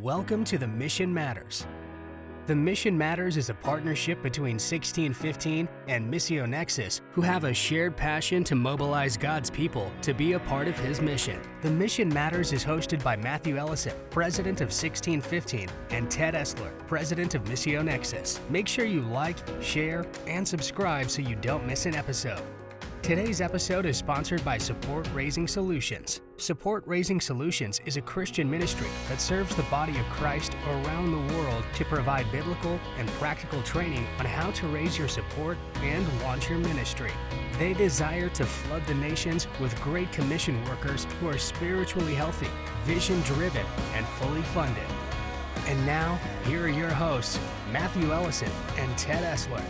Welcome to the Mission Matters. The Mission Matters is a partnership between 1615 and Missio Nexus, who have a shared passion to mobilize God's people to be a part of His mission. The Mission Matters is hosted by Matthew Ellison, president of 1615, and Ted Esler, president of Missio Nexus. Make sure you like, share, and subscribe so you don't miss an episode. Today's episode is sponsored by Support Raising Solutions. Support Raising Solutions is a Christian ministry that serves the body of Christ around the world to provide biblical and practical training on how to raise your support and launch your ministry. They desire to flood the nations with Great Commission workers who are spiritually healthy, vision-driven, and fully funded. And now, here are your hosts, Matthew Ellison and Ted Esler.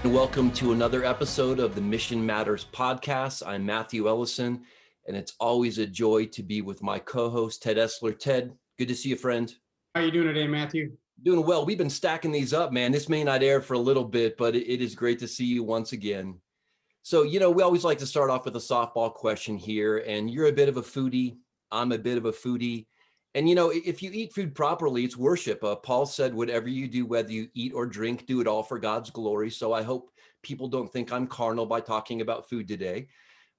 Welcome to another episode of the Mission Matters podcast. I'm Matthew Ellison, and it's always a joy to be with my co-host, Ted Esler. Ted, good to see you, friend. How are you doing today, Matthew? Doing well. We've been stacking these up, man. This may not air for a little bit, but it is great to see you once again. So, we always like to start off with a softball question here, and you're a bit of a foodie. I'm a bit of a foodie. And, if you eat food properly, it's worship. Paul said, whatever you do, whether you eat or drink, do it all for God's glory. So I hope people don't think I'm carnal by talking about food today.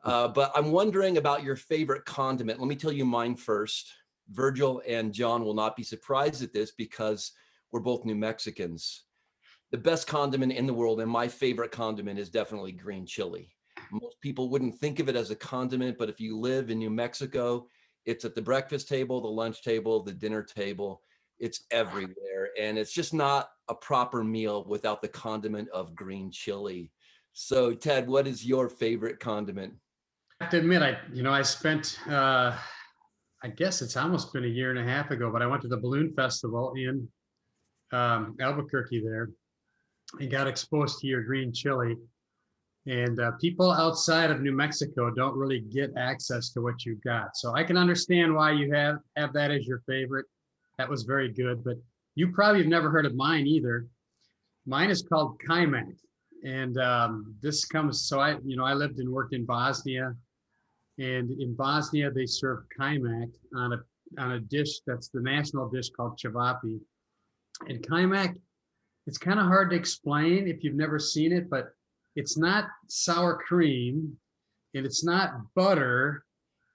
But I'm wondering about your favorite condiment. Let me tell you mine first. Virgil and John will not be surprised at this because we're both New Mexicans. The best condiment in the world, and my favorite condiment, is definitely green chili. Most people wouldn't think of it as a condiment, but if you live in New Mexico, it's at the breakfast table, the lunch table, the dinner table. It's everywhere. And it's just not a proper meal without the condiment of green chili. So, Ted, what is your favorite condiment? I have to admit, I spent, I guess it's almost been a year and a half ago, but I went to the Balloon Festival in Albuquerque there and got exposed to your green chili. And people outside of New Mexico don't really get access to what you've got. So I can understand why you have that as your favorite. That was very good, but you probably have never heard of mine either. Mine is called Kaimak. And this comes, so I lived and worked in Bosnia. And in Bosnia, they serve Kaimak on a dish that's the national dish called cevapi. And Kaimak, it's kind of hard to explain if you've never seen it, but it's not sour cream and it's not butter,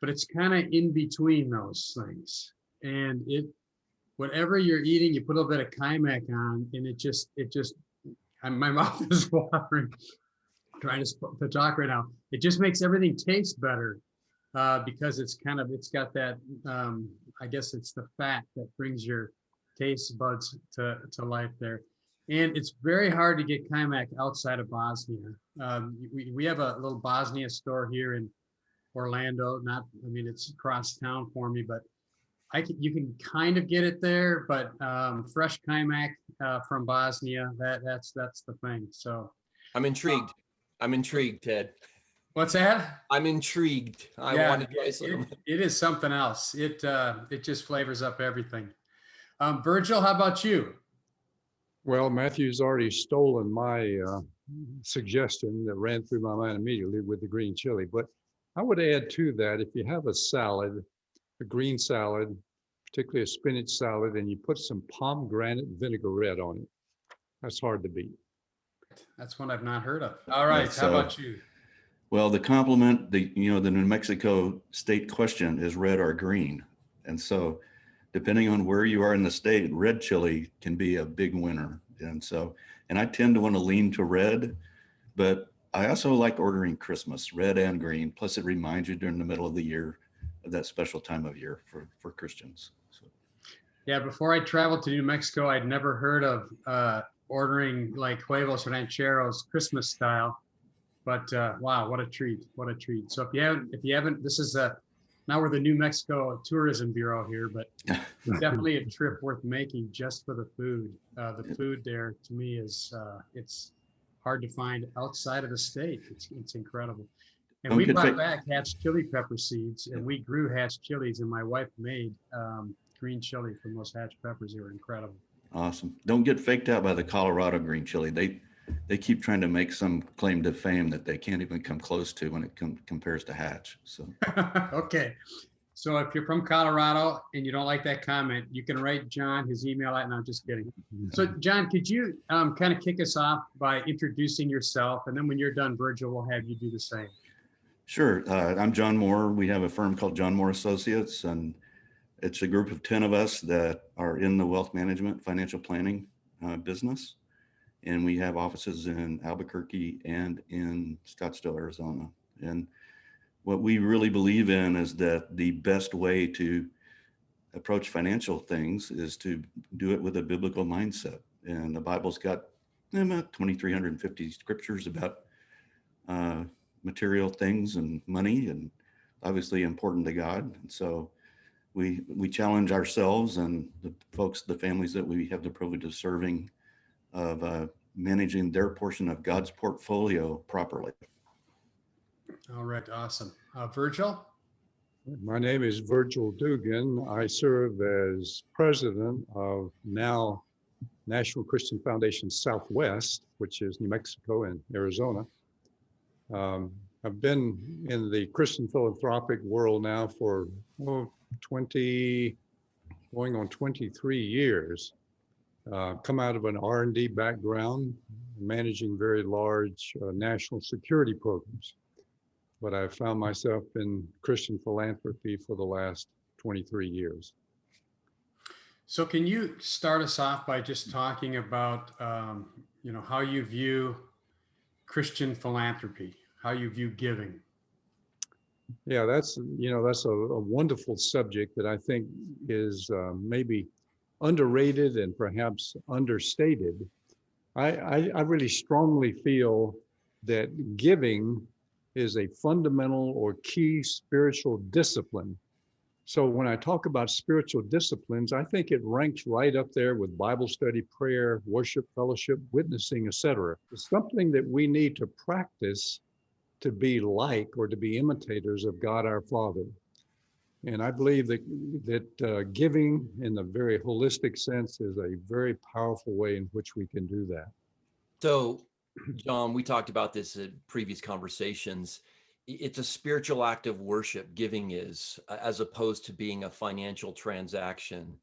but it's kind of in between those things. And whatever you're eating, you put a little bit of Kaimak on, and it just, my mouth is watering, trying to talk right now. It just makes everything taste better because it's got that, I guess it's the fat that brings your taste buds to life there. And it's very hard to get Kaimak outside of Bosnia. We have a little Bosnia store here in Orlando. It's across town for me, but you can kind of get it there. But fresh Kaimak from Bosnia, that's the thing. So I'm intrigued. I'm intrigued, Ted. What's that? I'm intrigued. I want to try some. It is something else. It just flavors up everything. Virgil, how about you? Well, Matthew's already stolen my suggestion that ran through my mind immediately with the green chili. But I would add to that, if you have a salad, a green salad, particularly a spinach salad, and you put some pomegranate vinaigrette on it, that's hard to beat. That's one I've not heard of. All right, how about you? Well, the compliment, the New Mexico state question is red or green. And so depending on where you are in the state, red chili can be a big winner. And I tend to want to lean to red, but I also like ordering Christmas, red and green. Plus it reminds you during the middle of the year of that special time of year for Christians. So. Yeah, before I traveled to New Mexico, I'd never heard of ordering like huevos rancheros Christmas style, but wow, what a treat, what a treat. So if you haven't, this is now we're the New Mexico Tourism Bureau here, but definitely a trip worth making just for the food. The food there to me is it's hard to find outside of the state. It's incredible. And we brought back hatch chili pepper seeds, and we grew hatch chilies, and my wife made green chili from those hatch peppers. They were incredible. Awesome. Don't get faked out by the Colorado green chili. They keep trying to make some claim to fame that they can't even come close to when it compares to hatch. So okay. So if you're from Colorado and you don't like that comment, you can write John his email out. No, I'm just kidding. So John, could you kind of kick us off by introducing yourself? And then when you're done, Virgil will have you do the same. Sure. I'm John Moore. We have a firm called John Moore Associates, and it's a group of 10 of us that are in the wealth management, financial planning business. And we have offices in Albuquerque and in Scottsdale, Arizona. And what we really believe in is that the best way to approach financial things is to do it with a biblical mindset. And the Bible's got about 2,350 scriptures about material things and money, and obviously important to God. And so we challenge ourselves and the families that we have the privilege of serving, of managing their portion of God's portfolio properly. All right, awesome. Virgil? My name is Virgil Dugan. I serve as president of now National Christian Foundation Southwest, which is New Mexico and Arizona. I've been in the Christian philanthropic world now for 20, going on 23 years. Come out of an R&D background, managing very large national security programs. But I've found myself in Christian philanthropy for the last 23 years. So can you start us off by just talking about, how you view Christian philanthropy, how you view giving? Yeah, that's a wonderful subject that I think is maybe underrated and perhaps understated. I really strongly feel that giving is a fundamental or key spiritual discipline. So when I talk about spiritual disciplines, I think it ranks right up there with Bible study, prayer, worship, fellowship, witnessing, etc. It's something that we need to practice to be like or to be imitators of God our Father. And I believe that giving in the very holistic sense is a very powerful way in which we can do that. So, John, we talked about this in previous conversations. It's a spiritual act of worship, giving is, as opposed to being a financial transaction.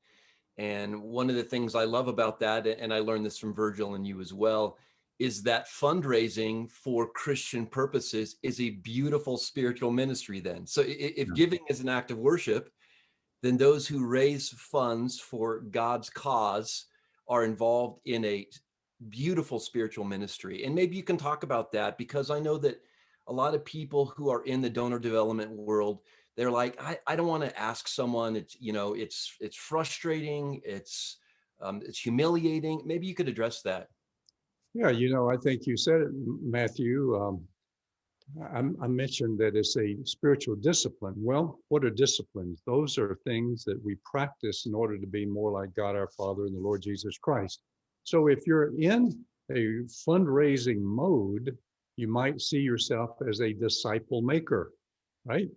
And one of the things I love about that, and I learned this from Virgil and you as well, is that fundraising for Christian purposes is a beautiful spiritual ministry then. So if giving is an act of worship, then those who raise funds for God's cause are involved in a beautiful spiritual ministry. And maybe you can talk about that, because I know that a lot of people who are in the donor development world, they're like, I don't want to ask someone. It's frustrating. It's humiliating. Maybe you could address that. Yeah, I think you said it, Matthew. I mentioned that it's a spiritual discipline. Well, what are disciplines? Those are things that we practice in order to be more like God our Father and the Lord Jesus Christ. So if you're in a fundraising mode, you might see yourself as a disciple maker, right?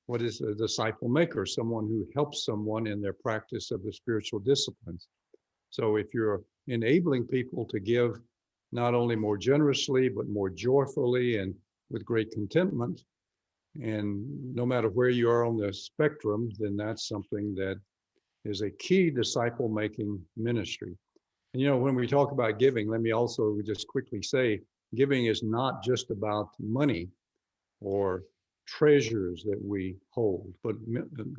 What is a disciple maker? Someone who helps someone in their practice of the spiritual disciplines. So if you're enabling people to give not only more generously, but more joyfully and with great contentment, and no matter where you are on the spectrum, then that's something that is a key disciple-making ministry. And when we talk about giving, let me also just quickly say, giving is not just about money or treasures that we hold, but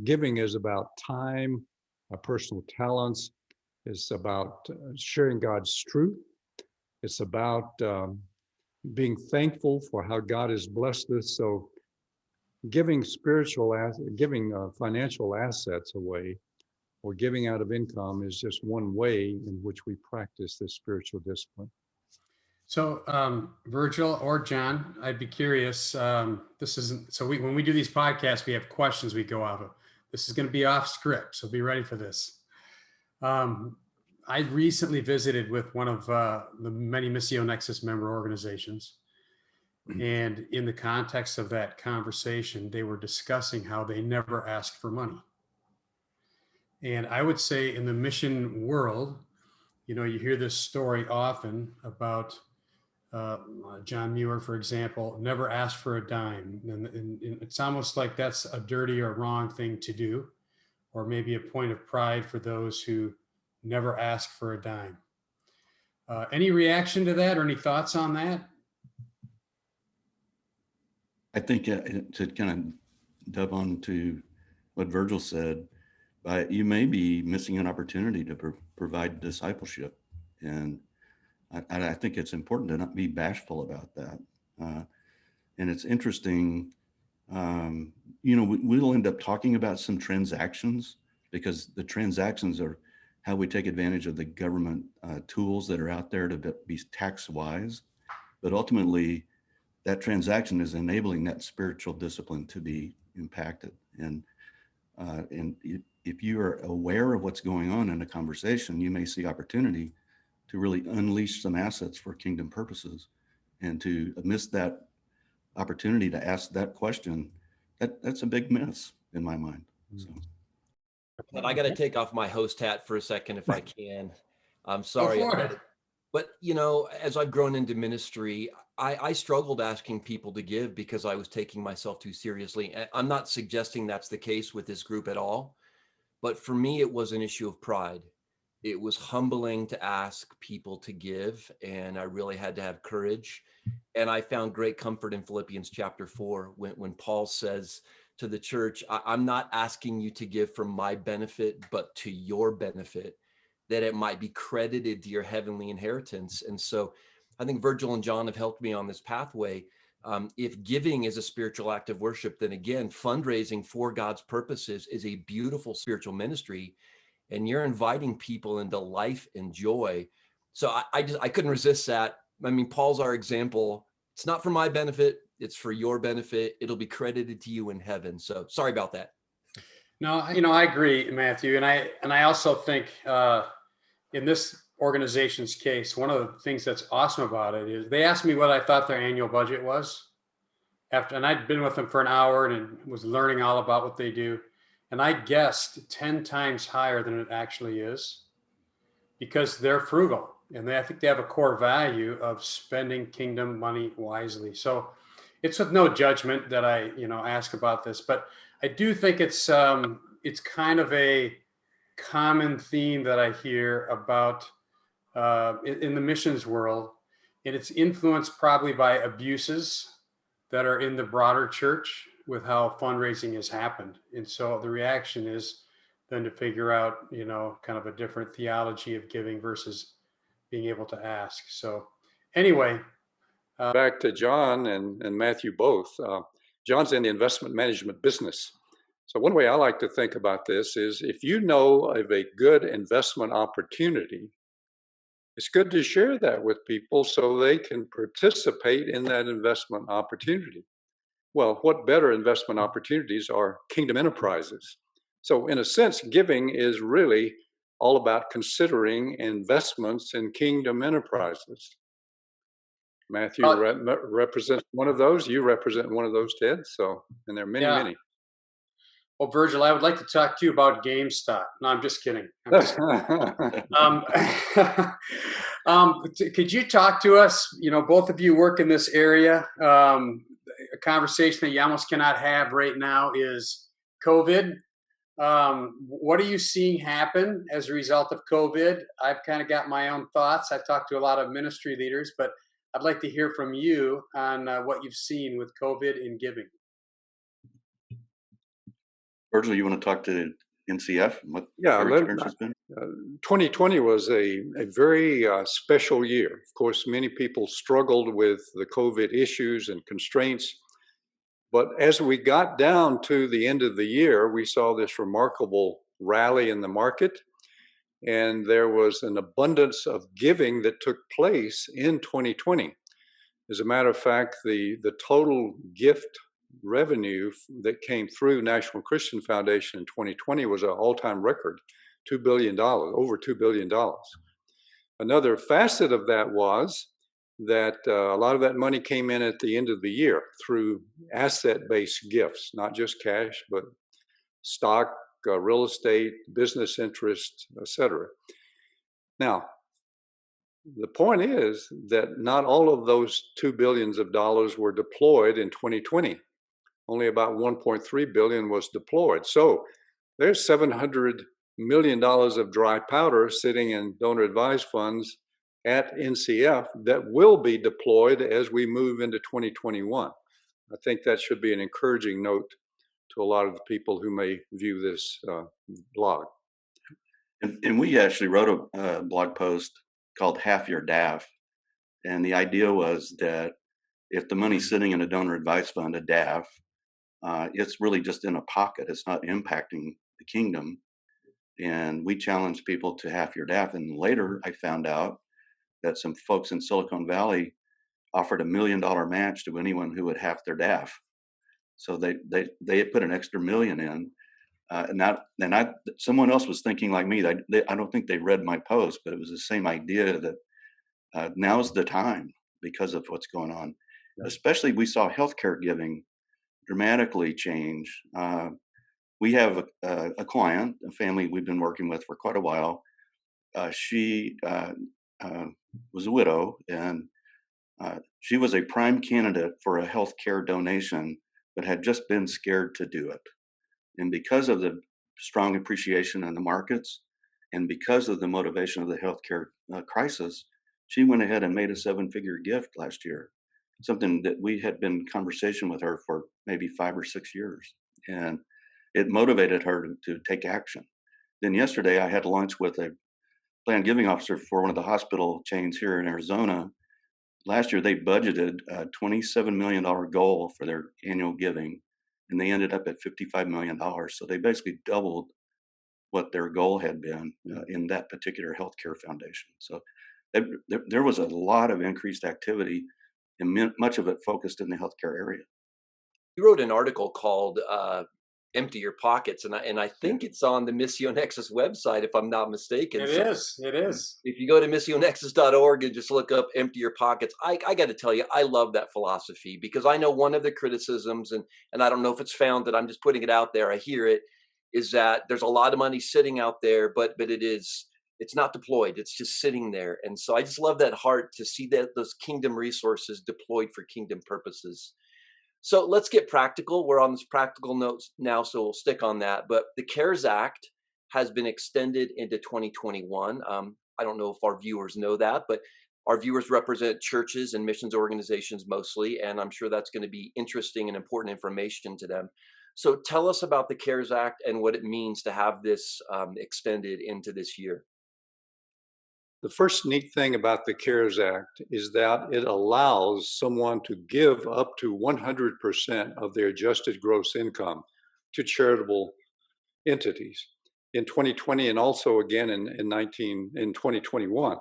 giving is about time, personal talents. It's about sharing God's truth. It's about being thankful for how God has blessed us. So giving financial assets away or giving out of income is just one way in which we practice this spiritual discipline. So Virgil or John, I'd be curious. When we do these podcasts, we have questions we go off of. This is going to be off script, so be ready for this. I recently visited with one of the many Missio Nexus member organizations. And in the context of that conversation, they were discussing how they never asked for money. And I would say in the mission world, you hear this story often about John Muir, for example, never asked for a dime. And it's almost like that's a dirty or wrong thing to do, or maybe a point of pride for those who never ask for a dime. Any reaction to that or any thoughts on that? I think to kind of dove on to what Virgil said, you may be missing an opportunity to provide discipleship. And I think it's important to not be bashful about that. And it's interesting, we'll end up talking about some transactions, because the transactions are how we take advantage of the government tools that are out there to be tax wise. But ultimately, that transaction is enabling that spiritual discipline to be impacted. And if you are aware of what's going on in a conversation, you may see opportunity to really unleash some assets for kingdom purposes. And to miss that opportunity to ask that question, that's a big miss in my mind. So. But I got to take off my host hat for a second if I can. I'm sorry. Go for it. But, as I've grown into ministry, I struggled asking people to give because I was taking myself too seriously. I'm not suggesting that's the case with this group at all. But for me, it was an issue of pride. It was humbling to ask people to give, and I really had to have courage. And I found great comfort in Philippians chapter 4 when Paul says to the church, I'm not asking you to give for my benefit, but to your benefit, that it might be credited to your heavenly inheritance. And so I think Virgil and John have helped me on this pathway. If giving is a spiritual act of worship, then again, fundraising for God's purposes is a beautiful spiritual ministry, and you're inviting people into life and joy. So I couldn't resist that. I mean, Paul's our example. It's not for my benefit, it's for your benefit. It'll be credited to you in heaven. So sorry about that. No, I agree, Matthew. And I also think in this organization's case, one of the things that's awesome about it is they asked me what I thought their annual budget was and I'd been with them for an hour and was learning all about what they do. And I guessed 10 times higher than it actually is, because they're frugal. And I think they have a core value of spending kingdom money wisely. So it's with no judgment that I, ask about this, but I do think it's kind of a common theme that I hear about in the missions world, and it's influenced probably by abuses that are in the broader church with how fundraising has happened. And so the reaction is then to figure out, kind of a different theology of giving versus being able to ask. So anyway. Back to John and Matthew both. John's in the investment management business. So one way I like to think about this is, if you know of a good investment opportunity, it's good to share that with people so they can participate in that investment opportunity. Well, what better investment opportunities are kingdom enterprises? So in a sense, giving is really all about considering investments in kingdom enterprises. Matthew represents one of those. You represent one of those, Ted. So, and there are many, many. Well, Virgil, I would like to talk to you about GameStop. No, I'm just kidding. Could you talk to us? Both of you work in this area. A conversation that you almost cannot have right now is COVID. What are you seeing happen as a result of COVID? I've kind of got my own thoughts. I've talked to a lot of ministry leaders, but I'd like to hear from you on what you've seen with COVID in giving. Virgil, you want to talk to NCF? What your experience has been? 2020 was a very special year. Of course, many people struggled with the COVID issues and constraints. But as we got down to the end of the year, we saw this remarkable rally in the market. And there was an abundance of giving that took place in 2020. As a matter of fact, the total gift revenue that came through National Christian Foundation in 2020 was an all-time record, $2 billion, over $2 billion. Another facet of that was that a lot of that money came in at the end of the year through asset-based gifts, not just cash, but stock, real estate, business interest, etc. Now, the point is that not all of those $2 billion were deployed in 2020. Only about 1.3 billion was deployed. So there's $700 million of dry powder sitting in donor advised funds at NCF that will be deployed as we move into 2021. I think that should be an encouraging note to a lot of the people who may view this blog. And we actually wrote a blog post called Half Your DAF. And the idea was that if the money's sitting in a donor advised fund, a DAF, it's really just in a pocket. It's not impacting the kingdom. And we challenged people to half your DAF. And later I found out that some folks in Silicon Valley offered $1 million match to anyone who would half their DAF. So they had put an extra $1 million in. Someone else was thinking like me. I don't think they read my post, but it was the same idea that now's the time because of what's going on. Yeah. Especially we saw healthcare giving dramatically change. We have a client, a family we've been working with for quite a while. She was a widow, and she was a prime candidate for a healthcare donation, but had just been scared to do it. And because of the strong appreciation in the markets, and because of the motivation of the healthcare crisis, she went ahead and made a 7-figure gift last year, something that we had been in conversation with her for maybe 5 or 6 years. And it motivated her to take action. Then yesterday I had lunch with a planned giving officer for one of the hospital chains here in Arizona. Last year they budgeted a $27 million goal for their annual giving, and they ended up at $55 million. So they basically doubled what their goal had been in that particular healthcare foundation. So there was a lot of increased activity, and much of it focused in the healthcare area. You wrote an article called Empty Your Pockets, and I think it's on the Missio Nexus website, if I'm not mistaken. It is. If you go to missionexus.org and just look up Empty Your Pockets, I got to tell you, I love that philosophy, because I know one of the criticisms, and I don't know if it's founded, I'm just putting it out there, I hear it, is that there's a lot of money sitting out there, but it's not deployed. It's just sitting there. And so I just love that heart to see that those kingdom resources deployed for kingdom purposes. So let's get practical. We're on this practical notes now, so we'll stick on that. But the CARES Act has been extended into 2021. I don't know if our viewers know that, but our viewers represent churches and missions organizations mostly, and I'm sure that's going to be interesting and important information to them. So tell us about the CARES Act and what it means to have this extended into this year. The first neat thing about the CARES Act is that it allows someone to give up to 100% of their adjusted gross income to charitable entities in 2020 and also again in 2021.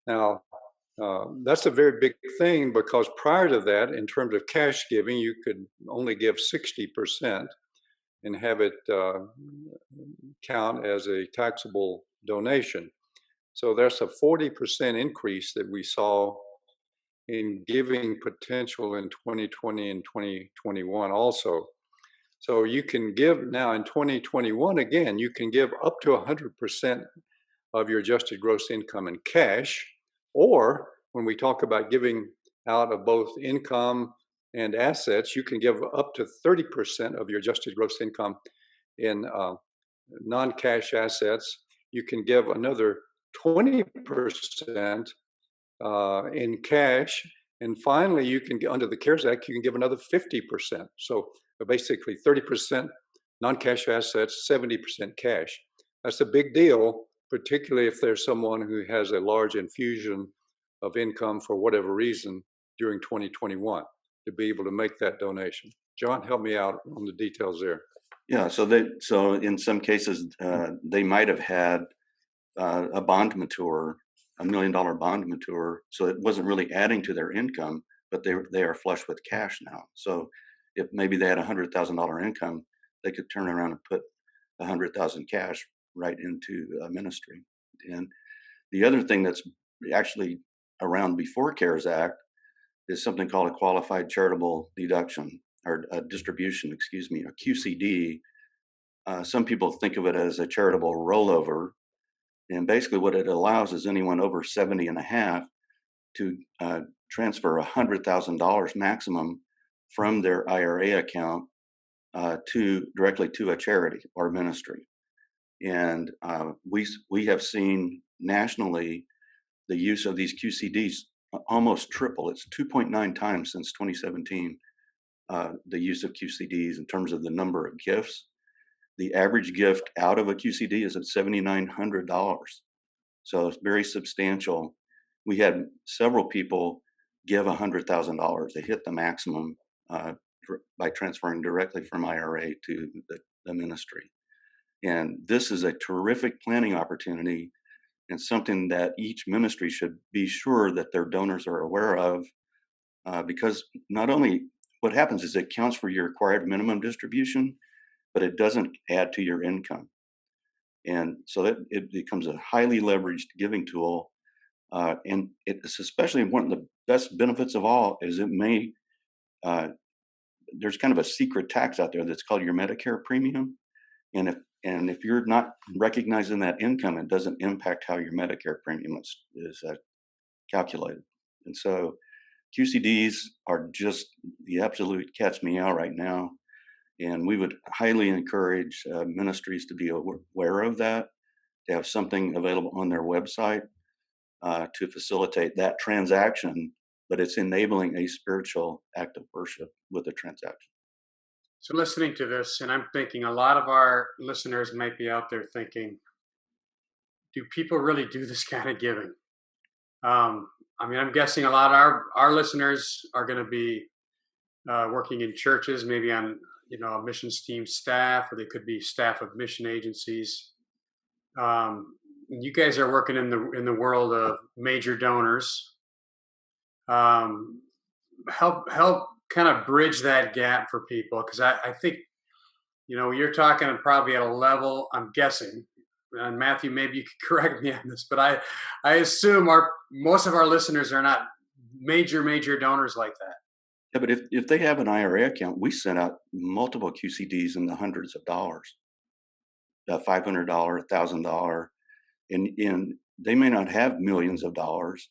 Now, that's a very big thing, because prior to that, in terms of cash giving, you could only give 60% and have it count as a taxable donation. So there's a 40% increase that we saw in giving potential in 2020 and 2021 also. So you can give now in 2021, again, you can give up to 100% of your adjusted gross income in cash, or when we talk about giving out of both income and assets, you can give up to 30% of your adjusted gross income in non-cash assets. You can give another 20% in cash, and finally you can get, under the CARES Act, you can give another 50%. So basically 30% non-cash assets, 70% cash. That's a big deal, particularly if there's someone who has a large infusion of income for whatever reason during 2021 to be able to make that donation. John, help me out on the details there. Yeah, so in some cases they might have had a bond mature, $1 million bond mature, so it wasn't really adding to their income, but they are flush with cash now. So if maybe they had $100,000 income, they could turn around and put $100,000 cash right into a ministry. And the other thing that's actually around before CARES Act is something called a qualified charitable deduction, or a distribution, a QCD. Some people think of it as a charitable rollover. And basically what it allows is anyone over 70 and a half to transfer $100,000 maximum from their IRA account directly to a charity or ministry. And we have seen nationally the use of these QCDs almost triple. It's 2.9 times since 2017, the use of QCDs in terms of the number of gifts. The average gift out of a QCD is at $7,900. So it's very substantial. We had several people give $100,000. They hit the maximum by transferring directly from IRA to the ministry. And this is a terrific planning opportunity and something that each ministry should be sure that their donors are aware of, because not only what happens is it counts for your required minimum distribution, but it doesn't add to your income. And so it becomes a highly leveraged giving tool. And it's especially important. The best benefits of all is there's kind of a secret tax out there that's called your Medicare premium. And if you're not recognizing that income, it doesn't impact how your Medicare premium is calculated. And so QCDs are just the absolute catch me out right now. And we would highly encourage ministries to be aware of that, to have something available on their website to facilitate that transaction, but it's enabling a spiritual act of worship with the transaction. So listening to this, and I'm thinking a lot of our listeners might be out there thinking, do people really do this kind of giving? I mean, I'm guessing a lot of our listeners are going to be working in churches, maybe on a missions team staff, or they could be staff of mission agencies. You guys are working in the world of major donors. Help kind of bridge that gap for people, because I think you're talking probably at a level, I'm guessing, and Matthew, maybe you could correct me on this, but I assume most of our listeners are not major donors like that. Yeah, but if they have an IRA account, we send out multiple QCDs in the hundreds of dollars, $500, $1,000, and they may not have millions of dollars,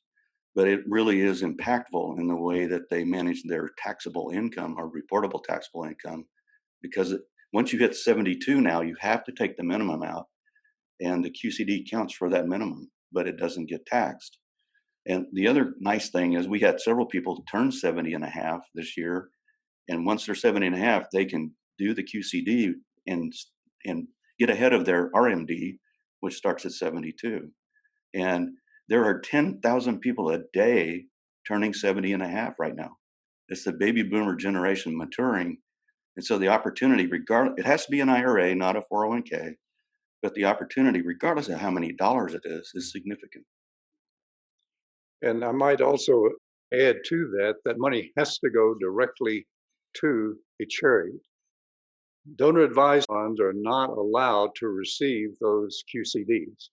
but it really is impactful in the way that they manage their taxable income or reportable taxable income, because once you hit 72 now, you have to take the minimum out, and the QCD counts for that minimum, but it doesn't get taxed. And the other nice thing is we had several people turn 70 and a half this year. And once they're 70 and a half, they can do the QCD and get ahead of their RMD, which starts at 72. And there are 10,000 people a day turning 70 and a half right now. It's the baby boomer generation maturing. And so the opportunity, it has to be an IRA, not a 401k, but the opportunity, regardless of how many dollars it is significant. And I might also add to that money has to go directly to a charity. Donor advised funds are not allowed to receive those QCDs.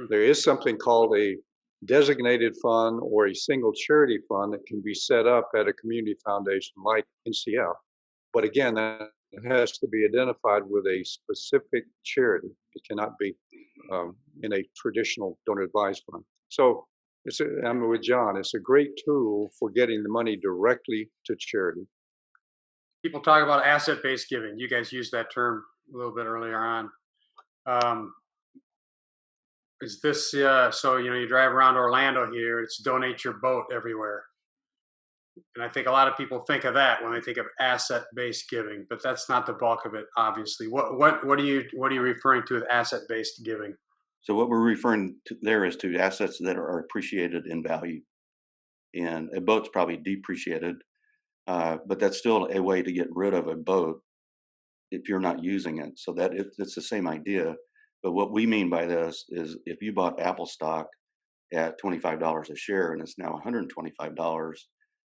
There is something called a designated fund or a single charity fund that can be set up at a community foundation like NCF. But again, that has to be identified with a specific charity. It cannot be in a traditional donor advised fund. So I'm with John. It's a great tool for getting the money directly to charity. People talk about asset-based giving. You guys used that term a little bit earlier on. Is this so? You drive around Orlando here. It's donate your boat everywhere, and I think a lot of people think of that when they think of asset-based giving, but that's not the bulk of it, obviously. What are you referring to with asset-based giving? So what we're referring to there is to assets that are appreciated in value, and a boat's probably depreciated, but that's still a way to get rid of a boat if you're not using it. So that it's the same idea. But what we mean by this is if you bought Apple stock at $25 a share and it's now $125,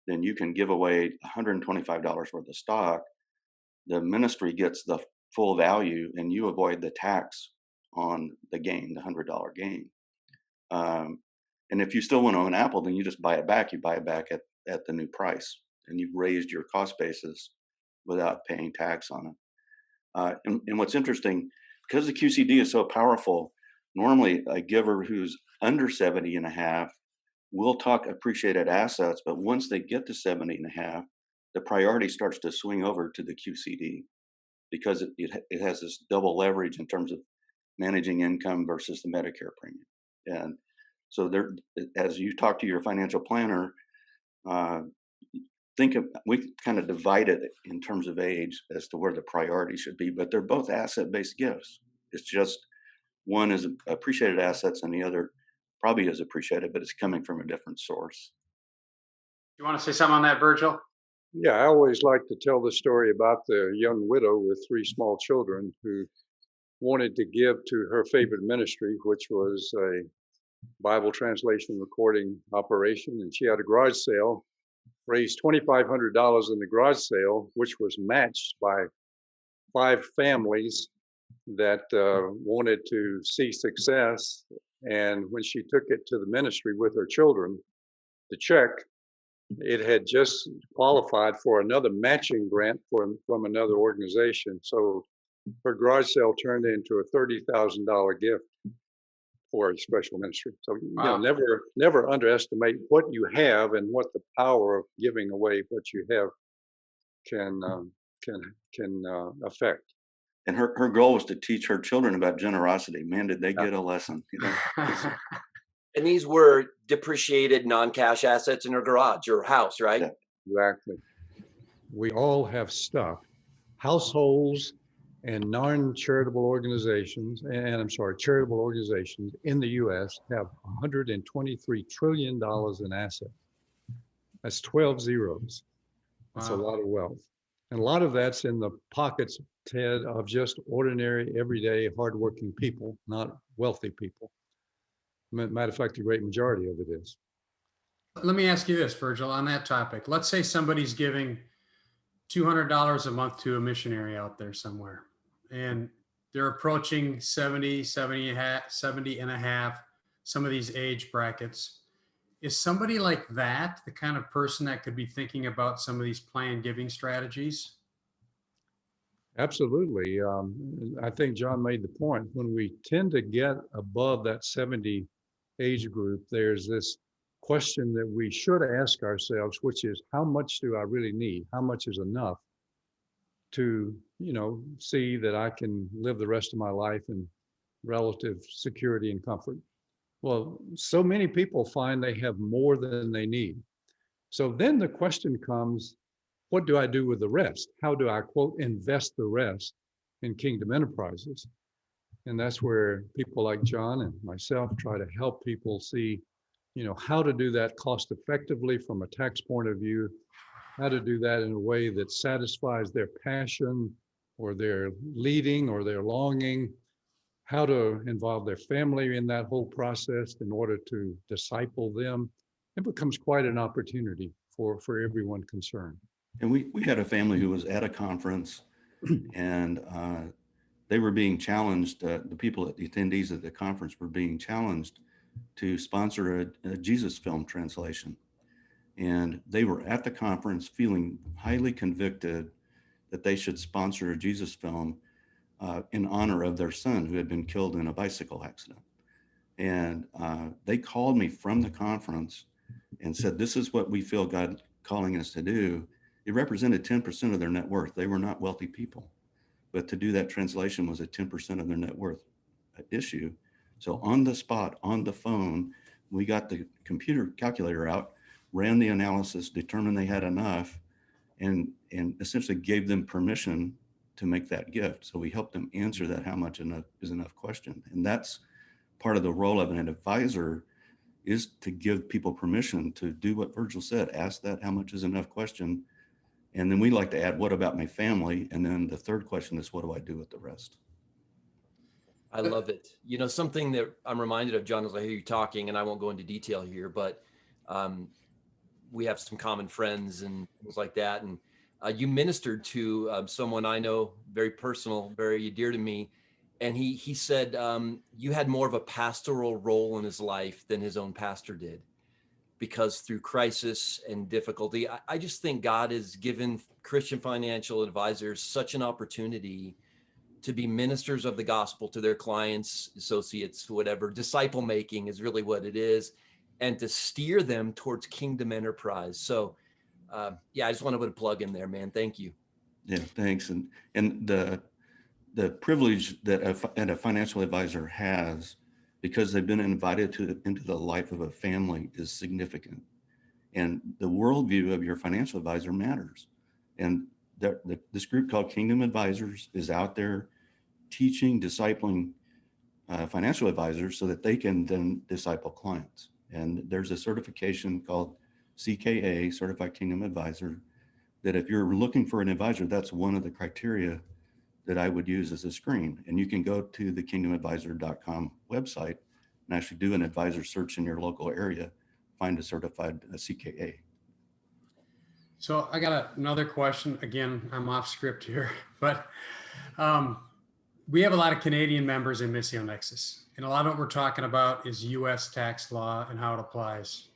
then you can give away $125 worth of stock. The ministry gets the full value and you avoid the tax on the gain, the $100 gain. And if you still want to own Apple, then you just buy it back. You buy it back at the new price, and you've raised your cost basis without paying tax on it. And what's interesting, because the QCD is so powerful, normally a giver who's under 70 and a half will talk appreciated assets, but once they get to 70 and a half, the priority starts to swing over to the QCD because it has this double leverage in terms of managing income versus the Medicare premium. And so there, as you talk to your financial planner, we kind of divide it in terms of age as to where the priority should be, but they're both asset-based gifts. It's just one is appreciated assets and the other probably is appreciated, but it's coming from a different source. You want to say something on that, Virgil? Yeah, I always like to tell the story about the young widow with 3 small children who wanted to give to her favorite ministry, which was a Bible translation recording operation. And she had a garage sale, raised $2,500 in the garage sale, which was matched by 5 families that wanted to see success. And when she took it to the ministry with her children, the check, it had just qualified for another matching grant from another organization. So her garage sale turned into a $30,000 gift for a special ministry. So Wow. never underestimate what you have and what the power of giving away what you have can affect. And her goal was to teach her children about generosity. Man, did they get a lesson? And these were depreciated non-cash assets in her garage or house, right? Yeah. Exactly. We all have stuff. Households and non-charitable organizations, charitable organizations in the U.S. have $123 trillion in assets. That's 12 zeros. That's a Wow. lot of wealth. And a lot of that's in the pockets, Ted, of just ordinary, everyday, hardworking people, not wealthy people. Matter of fact, the great majority of it is. Let me ask you this, Virgil, on that topic. Let's say somebody's giving $200 a month to a missionary out there somewhere, and they're approaching 70 and a half, some of these age brackets. Is somebody like that the kind of person that could be thinking about some of these planned giving strategies? Absolutely. I think John made the point. When we tend to get above that 70 age group, there's this question that we should ask ourselves, which is, how much do I really need? How much is enough to, see that I can live the rest of my life in relative security and comfort? Well, so many people find they have more than they need. So then the question comes, what do I do with the rest? How do I, quote, invest the rest in kingdom enterprises? And that's where people like John and myself try to help people see, how to do that cost effectively from a tax point of view, how to do that in a way that satisfies their passion or their leading or their longing, how to involve their family in that whole process in order to disciple them. It becomes quite an opportunity for everyone concerned. And we had a family who was at a conference and they were being challenged. The people, the attendees at the conference were being challenged to sponsor a Jesus film translation. And they were at the conference feeling highly convicted that they should sponsor a Jesus film in honor of their son who had been killed in a bicycle accident. And they called me from the conference and said, this is what we feel God calling us to do. It represented 10% of their net worth. They were not wealthy people, but to do that translation was a 10% of their net worth issue. So on the spot, on the phone, we got the computer calculator out, ran the analysis, determined they had enough, and essentially gave them permission to make that gift. So we helped them answer that how much enough is enough question. And that's part of the role of an advisor, is to give people permission to do what Virgil said, ask that how much is enough question. And then we like to add, what about my family? And then the third question is, what do I do with the rest? I love it. Something that I'm reminded of, John, as I hear you talking, and I won't go into detail here, but we have some common friends and things like that. And you ministered to someone I know, very personal, very dear to me. And he said you had more of a pastoral role in his life than his own pastor did, because through crisis and difficulty, I just think God has given Christian financial advisors such an opportunity to be ministers of the gospel to their clients, associates, whatever. Disciple making is really what it is, and to steer them towards kingdom enterprise. So yeah, I just want to put a plug in there, man. Thank you. Yeah, thanks. And the privilege that a financial advisor has, because they've been invited into the life of a family, is significant. And the worldview of your financial advisor matters. And this group called Kingdom Advisors is out there teaching, discipling financial advisors so that they can then disciple clients. And there's a certification called CKA, Certified Kingdom Advisor, that if you're looking for an advisor, that's one of the criteria that I would use as a screen. And you can go to the kingdomadvisor.com website and actually do an advisor search in your local area, find a certified CKA. So I got another question. Again, I'm off script here, but we have a lot of Canadian members in Missio Nexus, and a lot of what we're talking about is U.S. tax law and how it applies.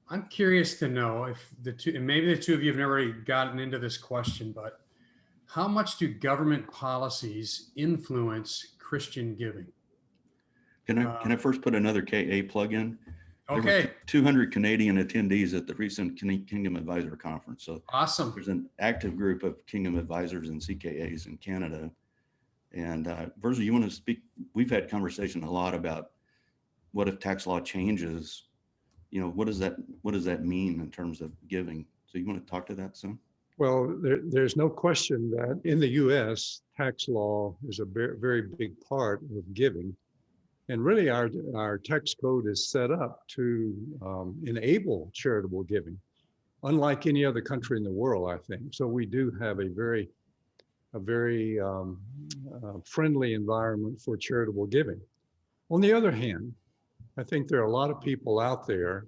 I'm curious to know if and maybe the two of you have never gotten into this question, but how much do government policies influence Christian giving? Can I first put another KA plug in? Okay. There were 200 Canadian attendees at the recent Kingdom Advisor Conference. So awesome. There's an active group of Kingdom Advisors and CKAs in Canada. And Virgil, you want to speak? We've had conversation a lot about what if tax law changes? You know, what does that mean in terms of giving? So you want to talk to that some? Well, there's no question that in the U.S., tax law is a very big part of giving. And really our tax code is set up to enable charitable giving, unlike any other country in the world, I think. So we do have a very friendly environment for charitable giving. On the other hand, I think there are a lot of people out there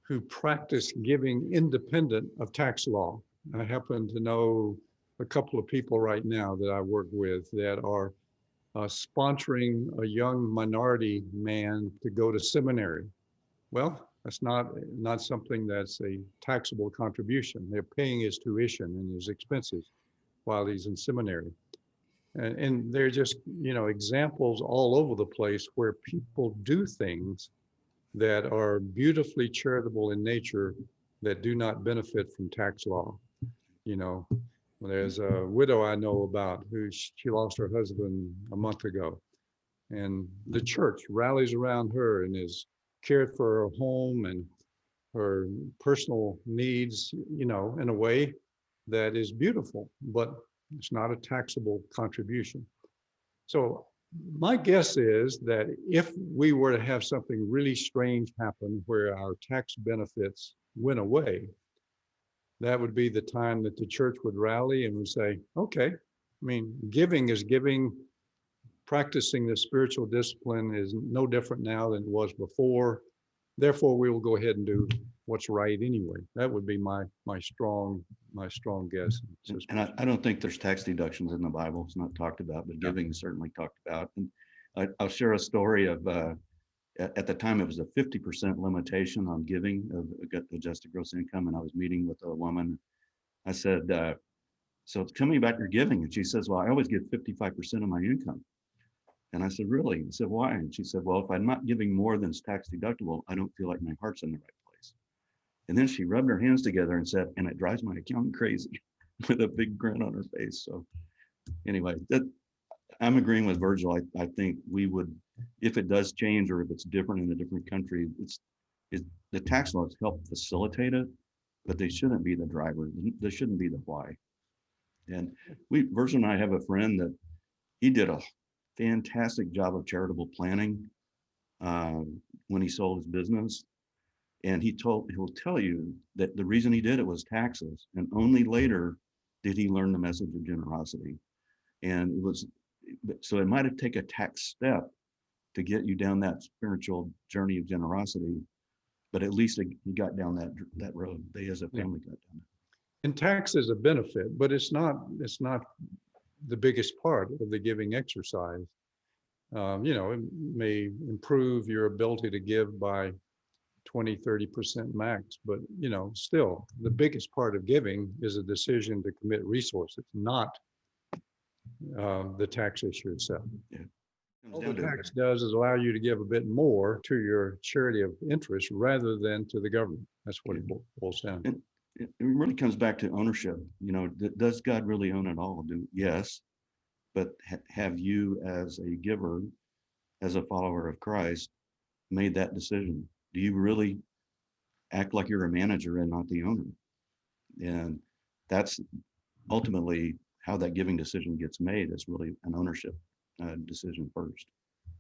who practice giving independent of tax law. I happen to know a couple of people right now that I work with that are sponsoring a young minority man to go to seminary. Well, that's not something that's a taxable contribution. They're paying his tuition and his expenses while he's in seminary. And they're just, examples all over the place where people do things that are beautifully charitable in nature that do not benefit from tax law. There's a widow I know about who she lost her husband a month ago, and the church rallies around her and is cared for her home and her personal needs, in a way that is beautiful, but it's not a taxable contribution. So my guess is that if we were to have something really strange happen where our tax benefits went away, that would be the time that the church would rally and would say, okay, giving is giving. Practicing the spiritual discipline is no different now than it was before. Therefore, we will go ahead and do what's right anyway. That would be my strong guess. And I don't think there's tax deductions in the Bible. It's not talked about, but giving is certainly talked about. And I'll share a story of, at the time, it was a 50% limitation on giving of adjusted gross income. And I was meeting with a woman. I said, so tell me about your giving. And she says, well, I always give 55% of my income. And I said, really? I said, why? And she said, well, if I'm not giving more than is tax deductible, I don't feel like my heart's in the right place. And then she rubbed her hands together and said, and it drives my accountant crazy, with a big grin on her face. So anyway, I'm agreeing with Virgil. I think we would, if it does change or if it's different in a different country, the tax laws help facilitate it, but they shouldn't be the driver. They shouldn't be the why. And Virgil and I have a friend that he did a fantastic job of charitable planning when he sold his business. And he'll tell you that the reason he did it was taxes. And only later did he learn the message of generosity. And so it might have taken a tax step to get you down that spiritual journey of generosity, but at least he got down that road. They as a family got down it. And tax is a benefit, but it's not the biggest part of the giving exercise. It may improve your ability to give by 20-30% max, but still the biggest part of giving is a decision to commit resources, not the tax issue itself. Yeah. Comes All down the to tax does is allow you to give a bit more to your charity of interest rather than to the government. That's what it boils down to. And it really comes back to ownership. Does God really own it all? Yes, but have you as a giver, as a follower of Christ, made that decision? Do you really act like you're a manager and not the owner? And that's ultimately how that giving decision gets made, is really an ownership decision first.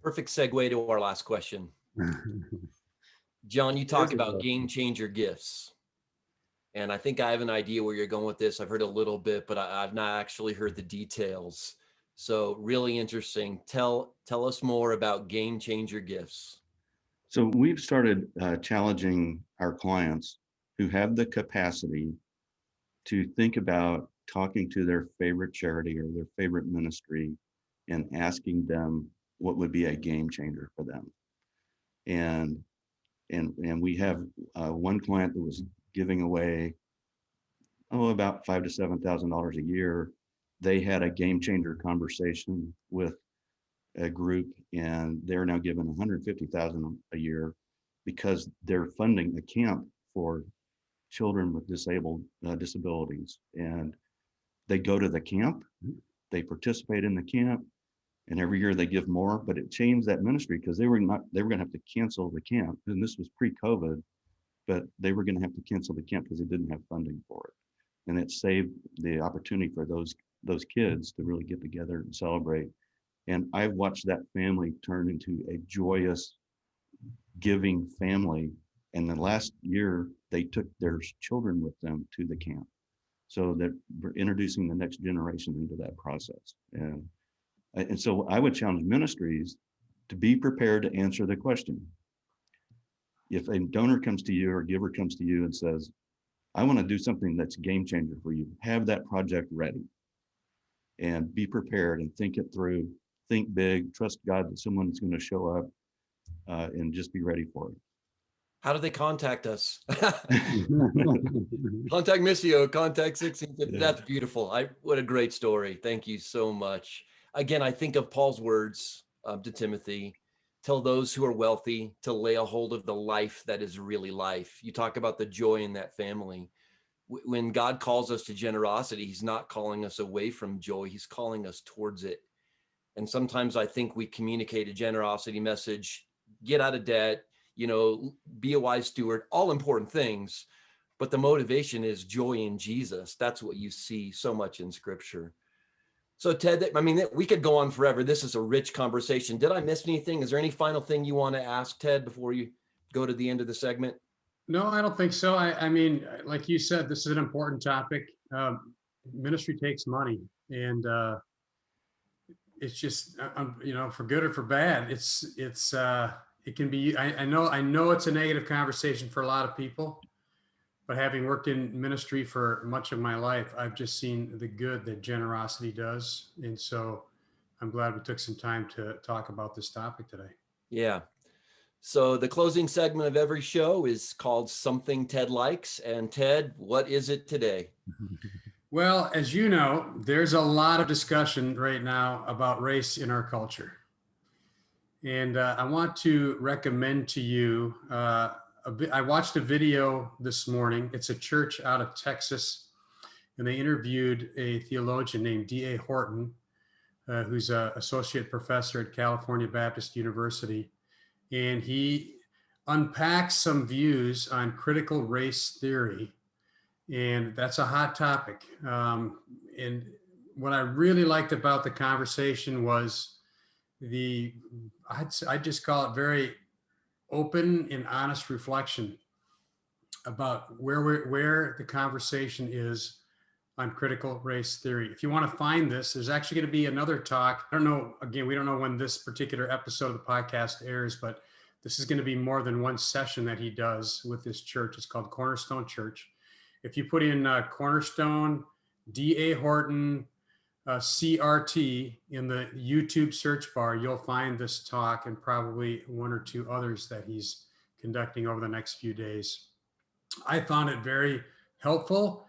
Perfect segue to our last question. John, you talk about game changer gifts. And I think I have an idea where you're going with this. I've heard a little bit, but I've not actually heard the details. So really interesting. Tell us more about game changer gifts. So we've started challenging our clients who have the capacity to think about talking to their favorite charity or their favorite ministry and asking them what would be a game changer for them. And we have one client that was giving away about $5,000 to $7,000 a year. They had a game changer conversation with a group, and they're now given $150,000 a year because they're funding a camp for children with disabilities. And they go to the camp, they participate in the camp, and every year they give more. But it changed that ministry because they were going to have to cancel the camp, and this was pre-COVID, but they were going to have to cancel the camp because they didn't have funding for it. And it saved the opportunity for those kids to really get together and celebrate. And I've watched that family turn into a joyous, giving family. And the last year, they took their children with them to the camp. So that we're introducing the next generation into that process. And so I would challenge ministries to be prepared to answer the question. If a donor comes to you or a giver comes to you and says, I want to do something that's game changer for you, have that project ready and be prepared and think it through, think big, trust God that someone's going to show up and just be ready for it. How do they contact us? Contact Missio, contact 1650. Yeah. That's beautiful. What a great story. Thank you so much. Again, I think of Paul's words to Timothy, tell those who are wealthy to lay a hold of the life that is really life. You talk about the joy in that family. When God calls us to generosity, he's not calling us away from joy. He's calling us towards it. And sometimes I think we communicate a generosity message, get out of debt, be a wise steward, all important things. But the motivation is joy in Jesus. That's what you see so much in Scripture. So Ted, we could go on forever. This is a rich conversation. Did I miss anything? Is there any final thing you want to ask, Ted, before you go to the end of the segment? No, I don't think so. I mean, like you said, this is an important topic. Ministry takes money, and it's just, for good or for bad. It can be. I know it's a negative conversation for a lot of people, but having worked in ministry for much of my life, I've just seen the good that generosity does, and so I'm glad we took some time to talk about this topic today. Yeah. So the closing segment of every show is called Something Ted Likes. And Ted, what is it today? Well, as you know, there's a lot of discussion right now about race in our culture. And I want to recommend to you, I watched a video this morning. It's a church out of Texas, and they interviewed a theologian named D.A. Horton, who's an associate professor at California Baptist University. And he unpacks some views on critical race theory. And that's a hot topic. And what I really liked about the conversation was I'd just call it very open and honest reflection about where the conversation is on critical race theory. If you want to find this, there's actually going to be another talk. I don't know, again, we don't know when this particular episode of the podcast airs, but this is going to be more than one session that he does with this church. It's called Cornerstone Church. If you put in Cornerstone, D.A. Horton, CRT in the YouTube search bar, you'll find this talk and probably one or two others that he's conducting over the next few days. I found it very helpful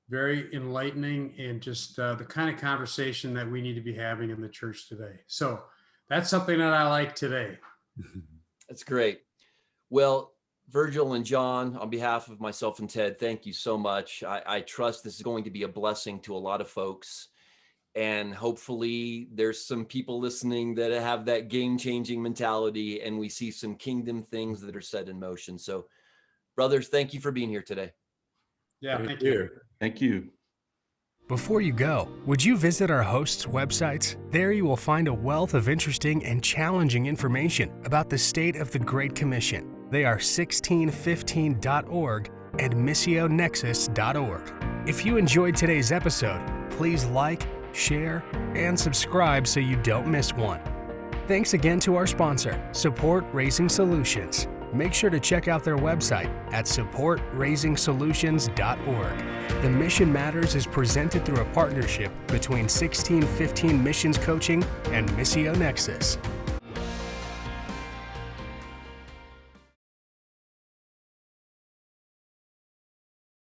very enlightening, and just the kind of conversation that we need to be having in the church today. So that's something that I like today. That's great. Well, Virgil and John, on behalf of myself and Ted, thank you so much. I trust this is going to be a blessing to a lot of folks. And hopefully there's some people listening that have that game-changing mentality, and we see some kingdom things that are set in motion. So, brothers, thank you for being here today. Yeah, thank you. Thank you. Before you go, would you visit our hosts' websites? There you will find a wealth of interesting and challenging information about the state of the Great Commission. They are 1615.org and missionexus.org. If you enjoyed today's episode, please like, share, and subscribe so you don't miss one. Thanks again to our sponsor, Support Raising Solutions. Make sure to check out their website at supportraisingsolutions.org. The Mission Matters is presented through a partnership between 1615 Missions Coaching and Missio Nexus.